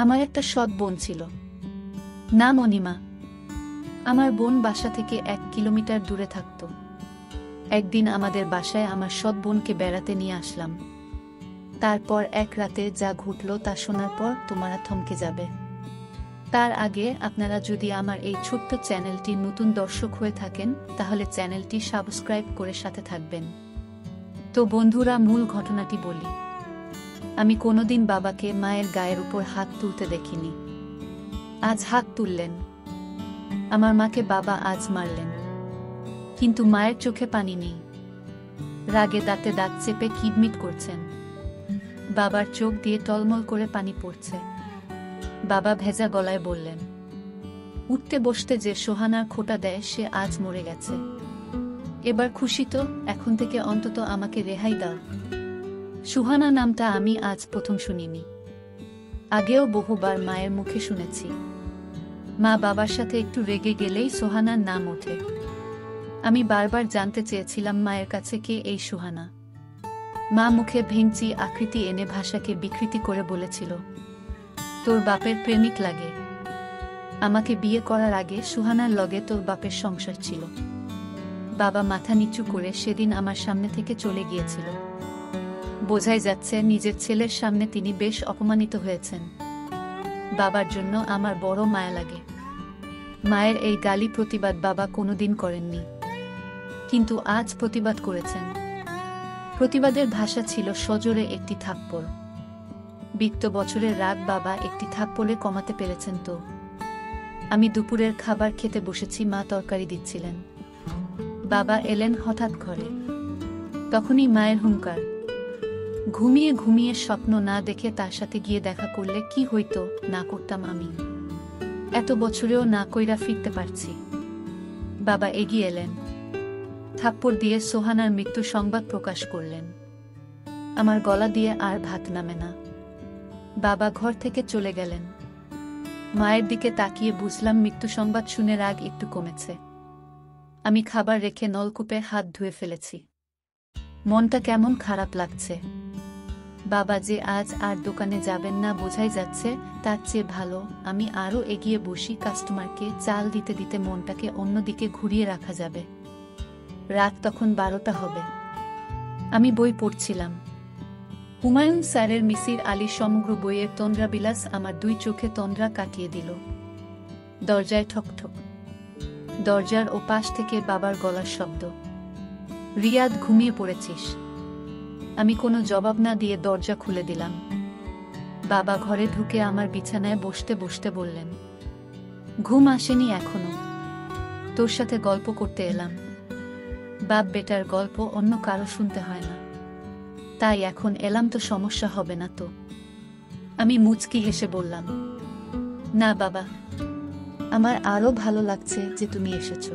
আমার একটা সৎ বোন ছিল, নাম অনিমা। আমার বোন বাসা থেকে 1 কিলোমিটার দূরে থাকত। একদিন আমাদের বাসায় আমার সৎ বোনকে বেড়াতে নিয়ে আসলাম। তারপর এক রাতে যা ঘটল তা শোনার পর তোমরা থমকে যাবে। তার আগে আপনারা যদি আমার এই ছোট্ট চ্যানেলটির নতুন দর্শক হয়ে থাকেন তাহলে চ্যানেলটি সাবস্ক্রাইব করে সাথে থাকবেন। তো বন্ধুরা, মূল ঘটনাটি বলি। আমি কোনোদিন বাবাকে মায়ের গায়ের উপর হাত তুলতে দেখিনি। আজ হাত তুললেন। আমার মাকে বাবা আজ মারলেন, কিন্তু মায়ের চোখে পানি নেই। রাগে দাঁতে দাঁত চেপে কিডমিট করছেন। বাবার চোখ দিয়ে টলমল করে পানি পড়ছে। বাবা ভেজা গলায় বললেন, উঠতে বসতে যে সোহানার খোঁটা দেয় সে আজ মরে গেছে। এবার খুশি তো? এখন থেকে অন্তত আমাকে রেহাই দাও। সুহানা নামটা আমি আজ প্রথম শুনিনি। আগেও বহুবার মায়ের মুখে শুনেছি। মা বাবার সাথে একটু রেগে গেলেই সোহানার নাম ওঠে। আমি বারবার জানতে চেয়েছিলাম মায়ের কাছে কে এই সুহানা। মা মুখে ভেঙচি আকৃতি এনে ভাষাকে বিকৃতি করে বলেছিল, তোর বাপের প্রেমিক লাগে। আমাকে বিয়ে করার আগে সুহানার লগে তোর বাপের সংসার ছিল। বাবা মাথা নিচু করে সেদিন আমার সামনে থেকে চলে গিয়েছিল। বোঝাই যাচ্ছে নিজের ছেলের সামনে তিনি বেশ অপমানিত হয়েছেন। বাবার জন্য আমার বড় মায়া লাগে। মায়ের এই গালি প্রতিবাদ বাবা কোনোদিন করেননি, কিন্তু আজ প্রতিবাদ করেছেন। প্রতিবাদের ভাষা ছিল সজোরে একটি থাপ্পড়। বিগত বছরের রাগ বাবা একটি থাপ্পড়ে কমাতে পেরেছেন তো? আমি দুপুরের খাবার খেতে বসেছি, মা তরকারি দিচ্ছিলেন। বাবা এলেন হঠাৎ ঘরে। তখনই মায়ের হুঙ্কার। ঘুমিয়ে ঘুমিয়ে স্বপ্ন না দেখে তার সাথে গিয়ে দেখা করলে কি হইতো না করতাম আমি। এত বছরেও না কইরা ফিরতে পারছি। বাবা এগিয়ে এলেন, থাপ্পড় দিয়ে সোহানার মৃত্যু সংবাদ প্রকাশ করলেন। আমার গলা দিয়ে আর ভাত নামে না। বাবা ঘর থেকে চলে গেলেন। মায়ের দিকে তাকিয়ে বুঝলাম মৃত্যু সংবাদ শুনে রাগ একটু কমেছে। আমি খাবার রেখে নলকূপে হাত ধুয়ে ফেলেছি। মনটা কেমন খারাপ লাগছে। বাবা যে আজ আর দোকানে যাবেন না বোঝাই যাচ্ছে, তার চেয়ে ভালো আমি আরও এগিয়ে বসি। কাস্টমারকে চাল দিতে দিতে মনটাকে অন্যদিকে ঘুরিয়ে রাখা যাবে। রাত তখন 12টা হবে। আমি বই পড়ছিলাম। হুমায়ুন স্যারের মিসির আলী সমগ্র বইয়ের তন্দ্রাবিলাস আমার দুই চোখে তন্দ্রা কাটিয়ে দিল। দরজায় ঠকঠক। দরজার ওপাশ থেকে বাবার গলার শব্দ, রিয়াদ ঘুমিয়ে পড়েছিস? আমি কোনো জবাব না দিয়ে দরজা খুলে দিলাম। বাবা ঘরে ঢুকে আমার বিছানায় বসতে বসতে বললেন, ঘুম আসেনি এখনো? তোর সাথে গল্প করতে এলাম। বাপ বেটার গল্প অন্য কারো শুনতে হয় না, তাই এখন এলাম তো সমস্যা হবে না তো? আমি মুচকি হেসে বললাম, না বাবা, আমার আরো ভালো লাগছে যে তুমি এসেছো।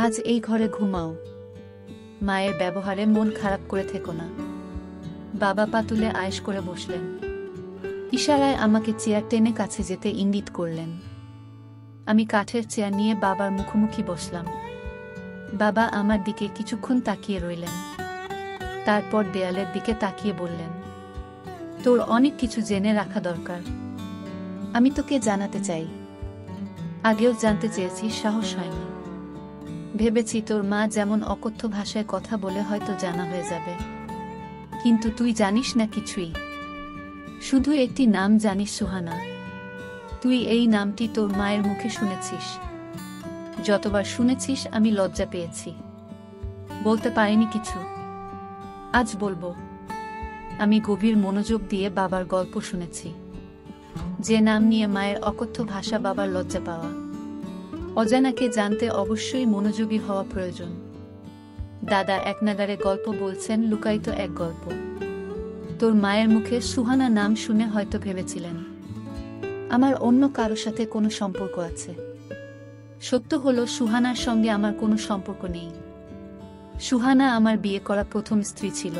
আজ এই ঘরে ঘুমাও। মায়ের ব্যবহারে মন খারাপ করে থেকো না। বাবা পা তুলে আয়েশ করে বসলেন। ইশারায় আমাকে চেয়ার টেনে কাছে যেতে ইঙ্গিত করলেন। আমি কাঠের চেয়ার নিয়ে বাবার মুখোমুখি বসলাম। বাবা আমার দিকে কিছুক্ষণ তাকিয়ে রইলেন। তারপর দেয়ালের দিকে তাকিয়ে বললেন, তোর অনেক কিছু জেনে রাখা দরকার। আমি তোকে জানাতে চাই। আগেও জানতে চেয়েছি, সাহস হয়নি। ভেবেছি তোর মা যেমন অকথ্য ভাষায় কথা বলে হয়তো জানা হয়ে যাবে, কিন্তু তুই জানিস না কিছুই। শুধু একটি নাম জানিস, সুহানা। তুই এই নামটি তোর মায়ের মুখে শুনেছিস। যতবার শুনেছিস আমি লজ্জা পেয়েছি, বলতে পারিনি কিছু। আজ বলবো। আমি গভীর মনোযোগ দিয়ে বাবার গল্প শুনেছি। যে নাম নিয়ে মায়ের অকথ্য ভাষা, বাবার লজ্জা পাওয়া। অজানাকে জানতে অবশ্যই মনোযোগী হওয়া প্রয়োজন। দাদা একনাগারে গল্প বলছেন, লুকায়িত এক গল্প। তোর মায়ের মুখে সুহানা নাম শুনে হয়তো ভেবেছিলেন আমার অন্য কারো সাথে কোনো সম্পর্ক আছে। সত্য হলো সুহানার সঙ্গে আমার কোনো সম্পর্ক নেই। সুহানা আমার বিয়ে করা প্রথম স্ত্রী ছিল।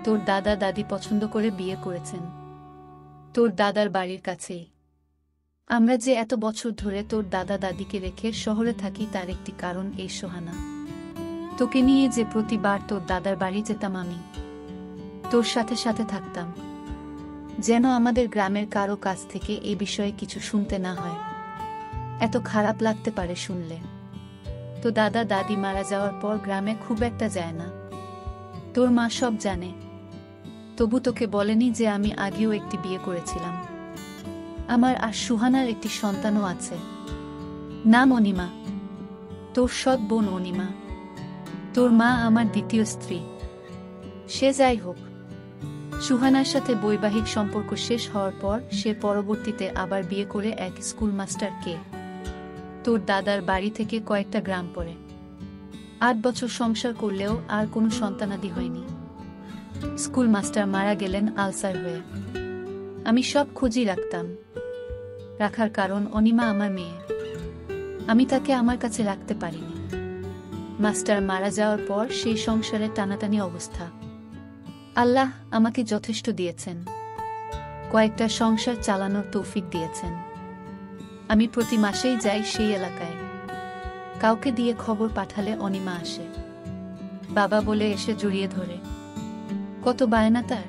তোর দাদা দাদি পছন্দ করে বিয়ে করেছেন, তোর দাদার বাড়ির কাছেই। আমরা যে এত বছর ধরে তোর দাদা দাদিকে রেখে শহরে থাকি তার একটি কারণ এই সোহানা। তোকে নিয়ে যে প্রতিবার তোর দাদার বাড়ি যেতাম আমি, তোর সাথে সাথে থাকতাম। যেন আমাদের গ্রামের কারো কাছ থেকে এই বিষয়ে কিছু শুনতে না হয়। এত খারাপ লাগতে পারে শুনলে। তো দাদা দাদি মারা যাওয়ার পর গ্রামে খুব একটা যায় না। তোর মা সব জানে, তবু তোকে বলেনি যে আমি আগেও একটি বিয়ে করেছিলাম। আমার আর সুহানার একটি সন্তানও আছে, নাম অনিমা। তোর সৎ বোন অনিমা। তোর মা আমার দ্বিতীয় স্ত্রী। সে যাই হোক, সুহানার সাথে বৈবাহিক সম্পর্ক শেষ হওয়ার পর সে পরবর্তীতে আবার বিয়ে করে এক স্কুল মাস্টারকে। তোর দাদার বাড়ি থেকে কয়েকটা গ্রাম পরে 8 বছর সংসার করলেও আর কোনো সন্তানাদি হয়নি। স্কুল মাস্টার মারা গেলেন আলসার হয়ে। আমি সব খোঁজই রাখতাম। রাখার কারণ অনিমা আমার মেয়ে। আমি তাকে আমার কাছে রাখতে পারিনি। মাস্টার মারা যাওয়ার পর সেই সংসারে টানাটানি অবস্থা। আল্লাহ আমাকে যথেষ্ট দিয়েছেন, কয়েকটা সংসার চালানোর তৌফিক দিয়েছেন। আমি প্রতি মাসেই যাই সেই এলাকায়। কাউকে দিয়ে খবর পাঠালে অনিমা আসে। বাবা বলে এসে জড়িয়ে ধরে। কত বায়না তার।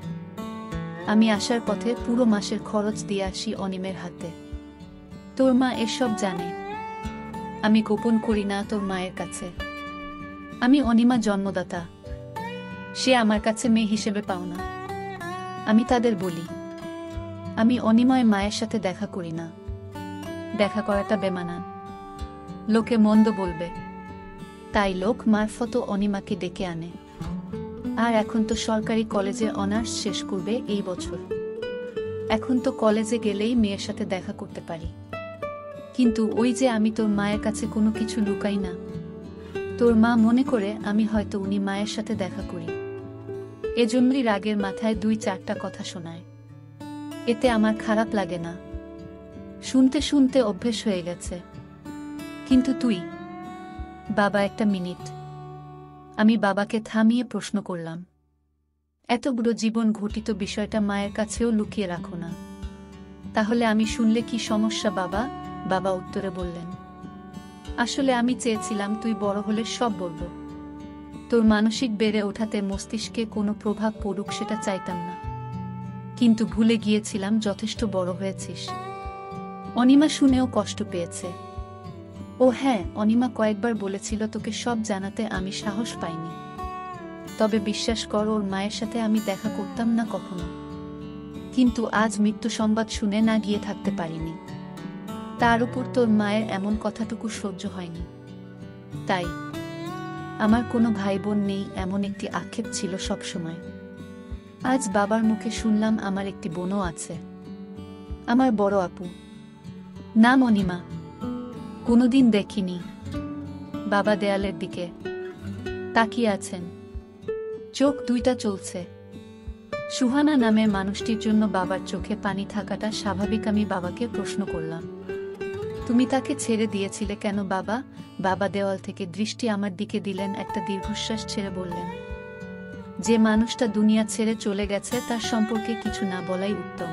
আমি আসার পথে পুরো মাসের খরচ দিয়ে আসি অনিমের হাতে। তোর মা এসব জানে। আমি গোপন করি না তোর মায়ের কাছে। আমি অনিমা জন্মদাতা, সে আমার কাছে মেয়ে হিসেবে পাও না। আমি তাদের বলি, আমি অনিময় মায়ের সাথে দেখা করি না। দেখা করাটা বেমানান, লোকে মন্দ বলবে। তাই লোক মারফত অনিমাকে ডেকে আনে। আর এখন তো সরকারি কলেজে অনার্স শেষ করবে এই বছর। এখন তো কলেজে গেলেই মেয়ের সাথে দেখা করতে পারি। কিন্তু ওই যে আমি তোর মায়ের কাছে কোনো কিছু লুকাই না। তোর মা মনে করে আমি হয়তো উনি মায়ের সাথে দেখা করি। এজন্যই রাগের মাথায় 2-4টা কথা শোনায়। এতে আমার খারাপ লাগে না। শুনতে শুনতে অভ্যেস হয়ে গেছে। কিন্তু তুই বাবা, একটা মিনিট। আমি বাবাকে থামিয়ে প্রশ্ন করলাম, এত বড় জীবন ঘটিত বিষয়টা মায়ের কাছেও লুকিয়ে রাখো না? তাহলে আমি শুনলে কি সমস্যা বাবা? বাবা উত্তরে বললেন, আসলে আমি চেয়েছিলাম তুই বড় হলে সব বলবো। তোর মানসিক বেড়ে ওঠাতে মস্তিষ্কে কোনো প্রভাব পড়ুক সেটা চাইতাম না। কিন্তু ভুলে গিয়েছিলাম যথেষ্ট বড় হয়েছিস। অনিমা শুনেও কষ্ট পেয়েছে। ও হ্যাঁ, অনিমা কয়েকবার বলেছিল তোকে সব জানাতে, আমি সাহস পাইনি। তবে বিশ্বাস কর, ওর মায়ের সাথে আমি দেখা করতাম না কখনো। কিন্তু আজ মৃত্যু সংবাদ শুনে না গিয়ে থাকতে পারিনি। তার উপর তোর মায়ের এমন কথাটুকু সহ্য হয়নি। তাই আমার কোনো ভাই বোন নেই এমন একটি আক্ষেপ ছিল সবসময়। আজ বাবার মুখে শুনলাম আমার একটি বোনও আছে, আমার বড় আপু, নাম অনিমা। কোনোদিন দেখিনি। বাবা দেয়ালের দিকে তাকিয়ে আছেন, চোখ দুইটা চলছে। সুহানা নামের মানুষটির জন্য বাবার চোখে পানি থাকাটা স্বাভাবিক। আমি বাবাকে প্রশ্ন করলাম, তুমি তাকে ছেড়ে দিয়েছিলে কেন বাবা? বাবা দেওয়াল থেকে দৃষ্টি আমার দিকে দিলেন, একটা দীর্ঘশ্বাস ছেড়ে বললেন, যে মানুষটা দুনিয়া ছেড়ে চলে গেছে তার সম্পর্কে কিছু না বলাই উত্তম।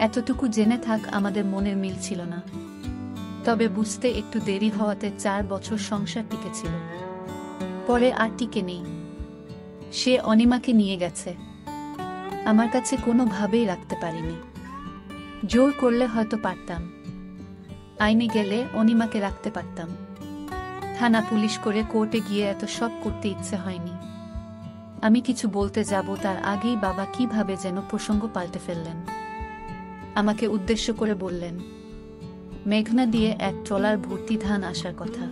এতটুকু জেনে থাক, আমাদের মনের মিল ছিল না। তবে বুঝতে একটু দেরি হওয়াতে 4 বছর সংসার টিকেছিল। পরে আর টিকে নেই। সে অনিমাকে নিয়ে গেছে। আমার কাছে কোনোভাবেই রাখতে পারিনি। জোর করলে হয়তো পারতাম। আইনে গেলে অনিমাকে রাখতে পারতাম। থানা পুলিশ করে কোর্টে গিয়ে এত সব করতে ইচ্ছে হয়নি। আমি কিছু বলতে যাব তার আগেই বাবা কিভাবে যেন প্রসঙ্গ পাল্টে ফেললেন। আমাকে উদ্দেশ্য করে বললেন, মেঘনা দিয়ে এক ট্রলার ভর্তি ধান আসার কথা।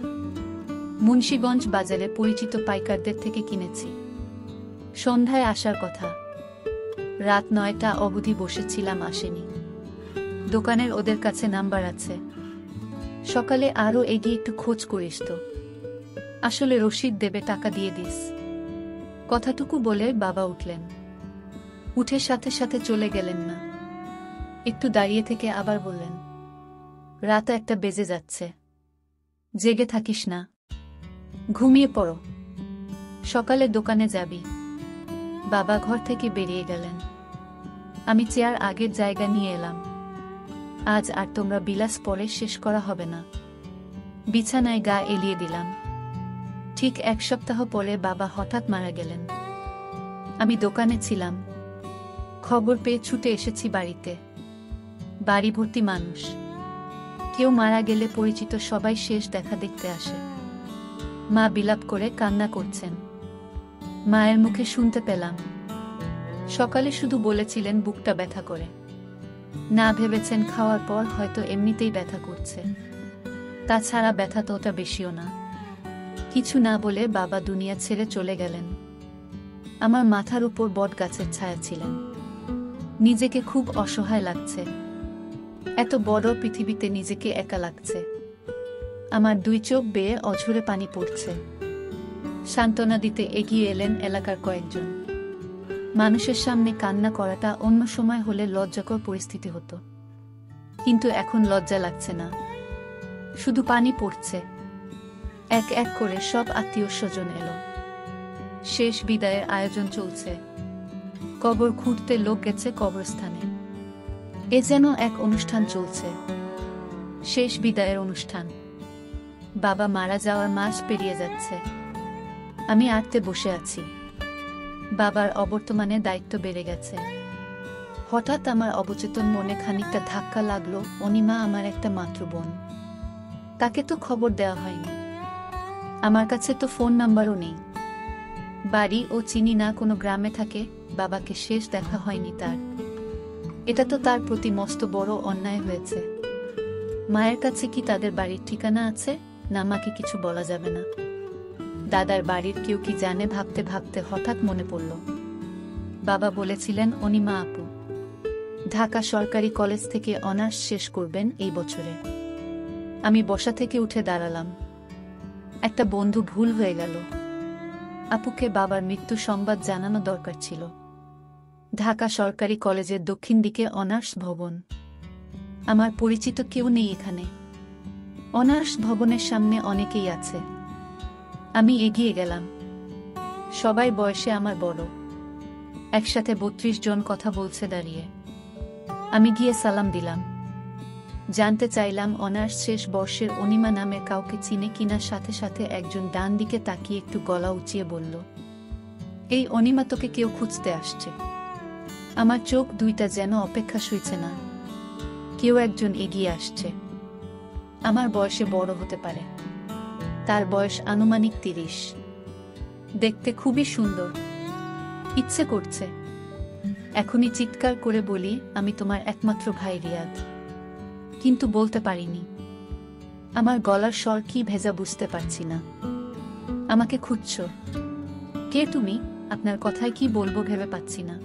মুন্সিগঞ্জ বাজারে পরিচিত পাইকারদের থেকে কিনেছি। সন্ধ্যায় আসার কথা। রাত 9টা অবধি বসেছিলাম, আসেনি। দোকানের ওদের কাছে নাম্বার আছে। সকালে আরও এগিয়ে একটু খোঁজ করিস তো। আসলে রসিদ দেবে, টাকা দিয়ে দিস। কথাটুকু বলে বাবা উঠলেন। উঠে সাথে সাথে চলে গেলেন না। একটু দাঁড়িয়ে থেকে আবার বললেন, রাত 1টা বেজে যাচ্ছে, জেগে থাকিস না, ঘুমিয়ে পড়ো, সকালে দোকানে যাবি। বাবা ঘর থেকে বেরিয়ে গেলেন। আমি চেয়ার আগের জায়গা নিয়ে এলাম। আজ আর তোমরা বিলাস পরে শেষ করা হবে না। বিছানায় গা এলিয়ে দিলাম। ঠিক 1 সপ্তাহ পরে বাবা হঠাৎ মারা গেলেন। আমি দোকানে ছিলাম। খবর পেয়ে ছুটে এসেছি বাড়িতে। বাড়ি ভর্তি মানুষ। কেউ মারা গেলে পরিচিত সবাই শেষ দেখা দেখতে আসে। মা বিলাপ করে কান্না করছেন। মায়ের মুখে শুনতে পেলাম, সকালে শুধু বলেছিলেন বুকটা ব্যথা করে, না ভেবেছেন খাওয়ার পর হয়তো এমনিতেই ব্যথা করছে। তাছাড়া ব্যথা তো ওটা বেশিও না। কিছু না বলে বাবা দুনিয়া ছেড়ে চলে গেলেন। আমার মাথার উপর বট গাছের ছায়া ছিলেন। নিজেকে খুব অসহায় লাগছে। এত বড় পৃথিবীতে নিজেকে একা লাগছে। আমার দুই চোখ বেয়ে অঝরে পানি পড়ছে। সান্ত্বনা দিতে এগিয়ে এলেন এলাকার কয়েকজন। মানুষের সামনে কান্না করাটা অন্য সময় হলে লজ্জাকর পরিস্থিতি হতো, কিন্তু এখন লজ্জা লাগছে না, শুধু পানি পড়ছে। এক এক করে সব আত্মীয় স্বজন এলো। শেষ বিদায়ের আয়োজন চলছে। কবর খুঁড়তে লোক গেছে কবরস্থানে। এ যেন এক অনুষ্ঠান চলছে, শেষ বিদায়ের অনুষ্ঠান। বাবা মারা যাওয়ার মাস পেরিয়ে যাচ্ছে। আমি আটতে বসে আছি। বাবার অবর্তমানে দায়িত্ব বেড়ে গেছে। হঠাৎ আমার অবচেতন মনে খানিকটা ধাক্কা লাগলো। অনিমা আমার একটা মাত্র বোন, তাকে তো খবর দেওয়া হয়নি। আমার কাছে তো ফোন নাম্বারও নেই। বাড়ি ও চিনি না, কোনো গ্রামে থাকে। বাবাকে শেষ দেখা হয়নি তার। এটা তো তার প্রতি মস্ত বড় অন্যায় হয়েছে। মায়ের কাছে কি তাদের বাড়ির ঠিকানা আছে? না, মাকে কিছু বলা যাবে না। দাদার বাড়ির কেউ কি জানে? ভাবতে ভাবতে হঠাৎ মনে পড়ল, বাবা বলেছিলেন অনিমা আপু ঢাকা সরকারি কলেজ থেকে অনার্স শেষ করবেন এই বছরে। আমি বসা থেকে উঠে দাঁড়ালাম। একটা বন্ধু ভুল হয়ে গেল। আপুকে বাবার মৃত্যু সংবাদ জানানো দরকার ছিল। ঢাকা সরকারি কলেজের দক্ষিণ দিকে অনার্স ভবন। আমার পরিচিত কেউ নেই এখানে। অনার্স ভবনের সামনে অনেকেই আছে। আমি এগিয়ে গেলাম। সবাই বয়সে আমার বড়। একসাথে 32 জন কথা বলছে দাঁড়িয়ে। আমি গিয়ে সালাম দিলাম। জানতে চাইলাম অনার্স শেষ বর্ষের অনিমা নামের কাউকে চিনে কিনা। সাথে সাথে একজন ডান দিকে তাকিয়ে একটু গলা উঁচিয়ে বলল, এই অনিমা, তোকে কেউ খুঁজতে আসছে। আমার চোখ দুইটা যেন অপেক্ষা সইছে না। কেউ একজন এগিয়ে আসছে। আমার বয়সে বড় হতে পারে। তার বয়স আনুমানিক 30। দেখতে খুবই সুন্দর। ইচ্ছে করছে এখনই চিৎকার করে বলি, আমি তোমার একমাত্র ভাই রিয়াদ। কিন্তু বলতে পারিনি। আমার গলার স্বর কি ভেজা বুঝতে পারছি না। আমাকে খুঁজছ? কে তুমি? আপনার কথায় কি বলবো ভেবে পাচ্ছি না।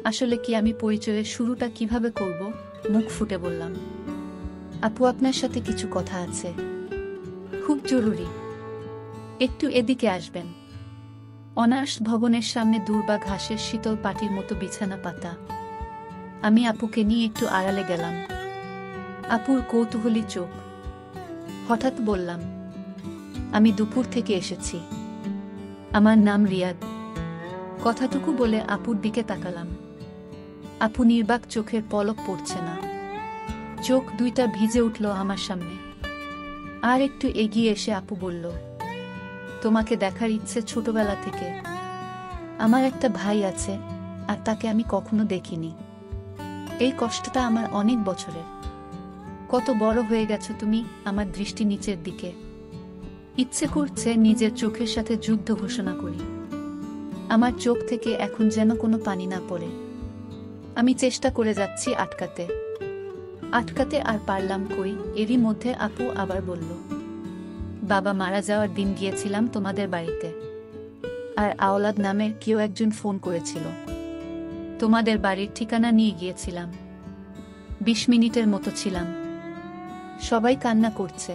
আসলে কি আমি পরিচয়ের শুরুটা কিভাবে করব? মুখ ফুটে বললাম, আপু আপনার সাথে কিছু কথা আছে, খুব জরুরি। একটু এদিকে আসবেন। অনার্স ভবনের সামনে দূর্বা ঘাসের শীতল পাটির মতো বিছানা পাতা। আমি আপুকে নিয়ে একটু আড়ালে গেলাম। আপুর কৌতূহলী চোখ। হঠাৎ বললাম, আমি দুপুর থেকে এসেছি। আমার নাম রিয়াদ। কথাটুকু বলে আপুর দিকে তাকালাম। আপু নির্বাক, চোখের পলক পড়ছে না। চোখ দুইটা ভিজে উঠল আমার সামনে। আর একটু এগিয়ে এসে আপু বলল, তোমাকে দেখার ইচ্ছে ছোটবেলা থেকে। আমার একটা ভাই আছে, আর তাকে আমি কখনো দেখিনি। এই কষ্টটা আমার অনেক বছরের। কত বড় হয়ে গেছো তুমি। আমার দৃষ্টি নিচের দিকে। ইচ্ছে করছে নিজের চোখের সাথে যুদ্ধ ঘোষণা করি। আমার চোখ থেকে এখন যেন কোনো পানি না পড়ে। আমি চেষ্টা করে যাচ্ছি আটকাতে, আর পারলাম কই। এরই মধ্যে আপু আবার বলল, বাবা মারা যাওয়ার দিন গিয়েছিলাম তোমাদের বাড়িতে, আর আওলাদ নামের কেউ একজন ফোন করেছিল। তোমাদের বাড়ির ঠিকানা নিয়ে গিয়েছিলাম। 20 মিনিটের মতো ছিলাম। সবাই কান্না করছে।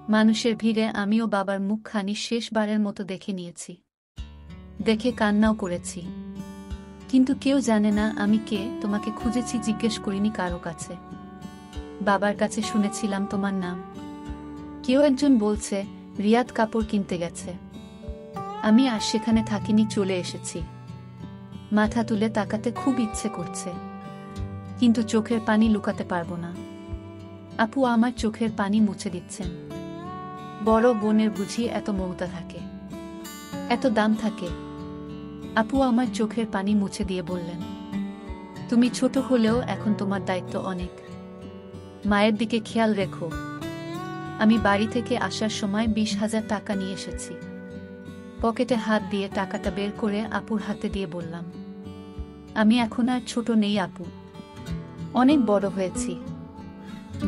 মানুষের ভিড়ে আমিও বাবার মুখখানি শেষবারের মতো দেখে নিয়েছি। দেখে কান্নাও করেছি। কিন্তু কেউ জানে না আমি কে। তোমাকে খুঁজেছি, জিজ্ঞেস করিনি কারো কাছে। বাবার কাছে শুনেছিলাম তোমার নাম। কেউ একজন বলছে রিয়াদ কাপড় কিনতে গেছে। আমি আর সেখানে থাকিনি, চলে এসেছি। মাথা তুলে তাকাতে খুব ইচ্ছে করছে, কিন্তু চোখের পানি লুকাতে পারবো না। আপু আমার চোখের পানি মুছে দিচ্ছেন। বড় বোনের বুঝি এত মমতা থাকে, এত দাম থাকে? আপু আমার চোখের পানি মুছে দিয়ে বললেন, তুমি ছোট হলেও এখন তোমার দায়িত্ব অনেক। মায়ের দিকে খেয়াল রেখো। আমি বাড়ি থেকে আসার সময় 20,000 টাকা নিয়ে এসেছি। পকেটে হাত দিয়ে টাকাটা বের করে আপুর হাতে দিয়ে বললাম, আমি এখন আর ছোট নেই আপু, অনেক বড় হয়েছি।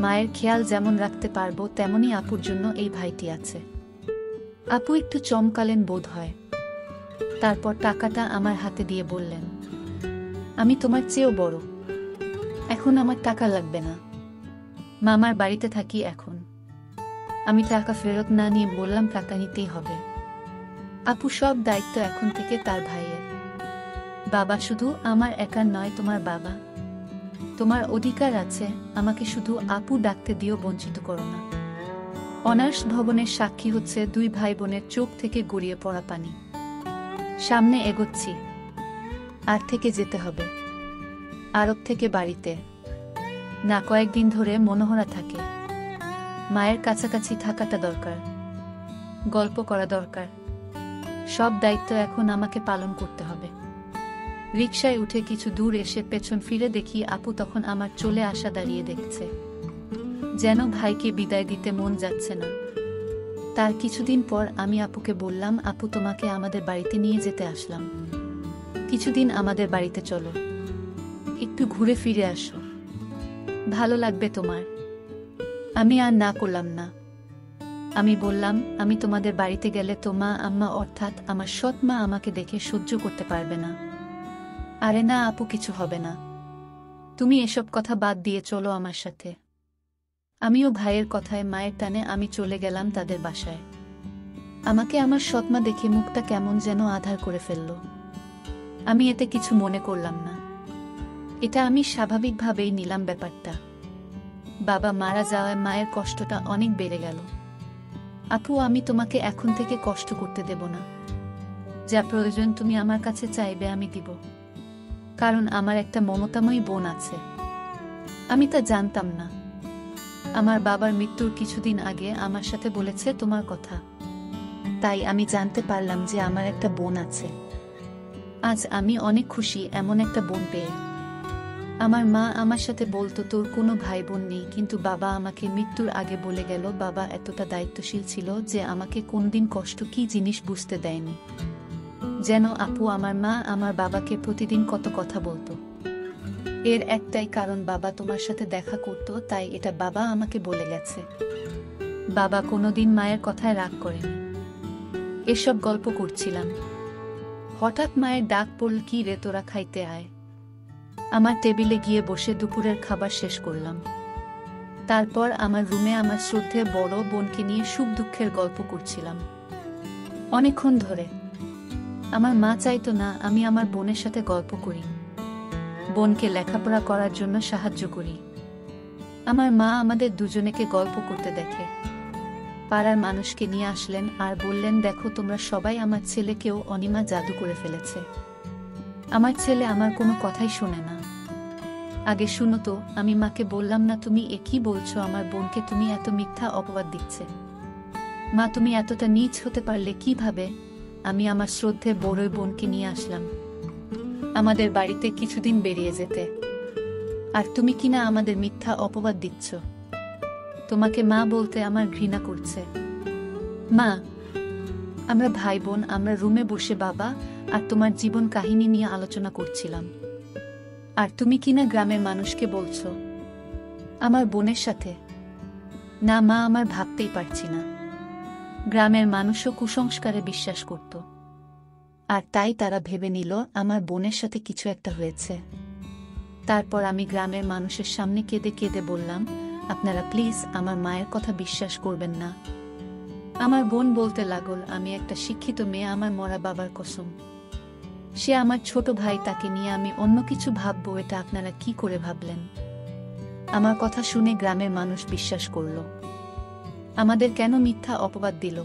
মায়ের খেয়াল যেমন রাখতে পারবো তেমনি আপুর জন্য এই ভাইটি আছে। আপু একটু চমকালেন বোধ হয়। তারপর টাকাটা আমার হাতে দিয়ে বললেন, আমি তোমার চেয়েও বড়, এখন আমার টাকা লাগবে না। মামার বাড়িতে থাকি এখন। আমি টাকা ফেরত না নিয়ে বললাম, টাকা নিতেই হবে আপু, সব দায়িত্ব এখন থেকে তার ভাইয়ের। বাবা শুধু আমার একার নয়, তোমার বাবা। তোমার অধিকার আছে, আমাকে শুধু আপু ডাকতে দিও, বঞ্চিত করো না। অনার্স ভবনের সাক্ষী হচ্ছে 2 ভাই বোনের চোখ থেকে গড়িয়ে পড়া পানি। সামনে এগোচ্ছি। আর থেকে যেতে হবে, আরব থেকে বাড়িতে না, কয়েকদিন ধরে মনোহরা থাকে। মায়ের কাছাকাছি থাকাটা দরকার, গল্প করা দরকার। সব দায়িত্ব এখন আমাকে পালন করতে হবে। রিকশায় উঠে কিছু দূর এসে পেছন ফিরে দেখি আপু তখন আমার চলে আসা দাঁড়িয়ে দেখছে। যেন ভাইকে বিদায় দিতে মন যাচ্ছে না। তার কিছুদিন পর আমি আপুকে বললাম, আপু তোমাকে আমাদের বাড়িতে নিয়ে যেতে আসলাম, কিছুদিন আমাদের বাড়িতে চলো, একটু ঘুরে ফিরে আসো, ভালো লাগবে তোমার। আমি আর না করলাম না। আমি বললাম, আমি তোমাদের বাড়িতে গেলে তো মা আম্মা অর্থাৎ আমার সৎ মা আমাকে দেখে সহ্য করতে পারবে না। আরে না আপু, কিছু হবে না, তুমি এসব কথা বাদ দিয়ে চলো আমার সাথে। আমিও ভাইয়ের কথায় মায়ের টানে আমি চলে গেলাম তাদের বাসায়। আমাকে আমার সৎমা দেখে মুখটা কেমন যেন আধার করে ফেলল। আমি এতে কিছু মনে করলাম না, এটা আমি স্বাভাবিকভাবেই নিলাম ব্যাপারটা। বাবা মারা যাওয়ায় মায়ের কষ্টটা অনেক বেড়ে গেল। আপু, আমি তোমাকে এখন থেকে কষ্ট করতে দেব না। যা প্রয়োজন তুমি আমার কাছে চাইবে আমি দিব, কারণ আমার একটা মমতাময়ী বোন আছে। আমি তা জানতাম না। আমার বাবার মৃত্যুর কিছুদিন আগে আমার সাথে বলেছে তোমার কথা, তাই আমি জানতে পারলাম যে আমার একটা বোন আছে। আজ আমি অনেক খুশি এমন একটা বোন পেয়ে। আমার মা আমার সাথে বলতো তোর কোনো ভাই বোন নেই, কিন্তু বাবা আমাকে মৃত্যুর আগে বলে গেল বাবা এতটা দায়িত্বশীল ছিল যে আমাকে কোনদিন কষ্ট কি জিনিস বুঝতে দেয়নি। যেন আপু আমার মা আমার বাবাকে প্রতিদিন কত কথা বলতো। এর একটাই কারণ, বাবা তোমার সাথে দেখা করত, তাই এটা বাবা আমাকে বলে গেছে। বাবা কোনোদিন মায়ের কথায় রাগ করেনি। এসব গল্প করছিলাম, হঠাৎ মায়ের ডাক পড়ল, কি রে তোরা খাইতে আয়। আমার টেবিলে গিয়ে বসে দুপুরের খাবার শেষ করলাম। তারপর আমার রুমে আমার শ্রদ্ধেয় বড় বোনকে নিয়ে সুখ দুঃখের গল্প করছিলাম অনেকক্ষণ ধরে। আমার মা চাইতো না আমি আমার বোনের সাথে গল্প করি, বোনকে লেখাপড়া করার জন্য সাহায্য করি। আমার মা আমাদের দুজনেকে গল্প করতে দেখে। পাড়ার মানুষকে নিয়ে আসলেন আর বললেন, দেখো তোমরা সবাই আমার ছেলেকেও অনিমা জাদু করে ফেলেছে। আমার ছেলে আমার কোনো কথাই শোনে না। আগে শুনো তো, আমি মাকে বললাম না তুমি এ কি বলছো, আমার বোনকে তুমি এত মিথ্যা অপবাদ দিচ্ছে। মা তুমি এতটা নীচ হতে পারলে কিভাবে? আমি আমার শ্রদ্ধেয় বড় বোনকে নিয়ে আসলাম আমাদের বাড়িতে কিছুদিন বেরিয়ে যেতে, আর তুমি কিনা আমাদের মিথ্যা অপবাদ দিচ্ছ। তোমাকে মা বলতে আমার ঘৃণা করছে। মা, আমরা ভাই বোন, আমরা রুমে বসে বাবা আর তোমার জীবন কাহিনী নিয়ে আলোচনা করছিলাম, আর তুমি কিনা গ্রামের মানুষকে বলছো আমার বোনের সাথে। না মা, আমার ভাবতেই পারছি না। গ্রামের মানুষও কুসংস্কারে বিশ্বাস করত, আর তাই তারা ভেবে নিল আমার বোনের সাথে কিছু একটা হয়েছে। তারপর আমি গ্রামের মানুষের সামনে কেঁদে কেঁদে বললাম, আপনারা প্লিজ আমার মায়ের কথা বিশ্বাস করবেন না। আমার বোন বলতে লাগল, আমি একটা শিক্ষিত মেয়ে, আমার মরা বাবার কসম। সে আমার ছোট ভাই, তাকে নিয়ে আমি অন্য কিছু ভাববো, এটা আপনারা কি করে ভাবলেন? আমার কথা শুনে গ্রামের মানুষ বিশ্বাস করল। আমাদের কেন মিথ্যা অপবাদ দিল?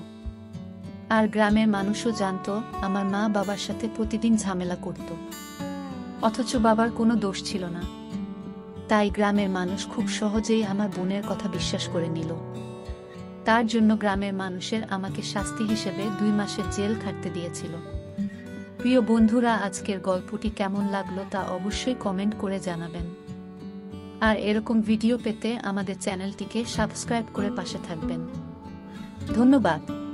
আর গ্রামের মানুষও জানত আমার মা বাবার সাথে প্রতিদিন ঝামেলা করত, অথচ বাবার কোনো দোষ ছিল না। তাই গ্রামের মানুষ খুব সহজেই আমার বোনের কথা বিশ্বাস করে নিল। তার জন্য গ্রামের মানুষের আমাকে শাস্তি হিসেবে 2 মাসের জেল খাটতে দিয়েছিল। প্রিয় বন্ধুরা, আজকের গল্পটি কেমন লাগলো তা অবশ্যই কমেন্ট করে জানাবেন। আর এরকম ভিডিও পেতে আমাদের চ্যানেলটিকে সাবস্ক্রাইব করে পাশে থাকবেন। ধন্যবাদ।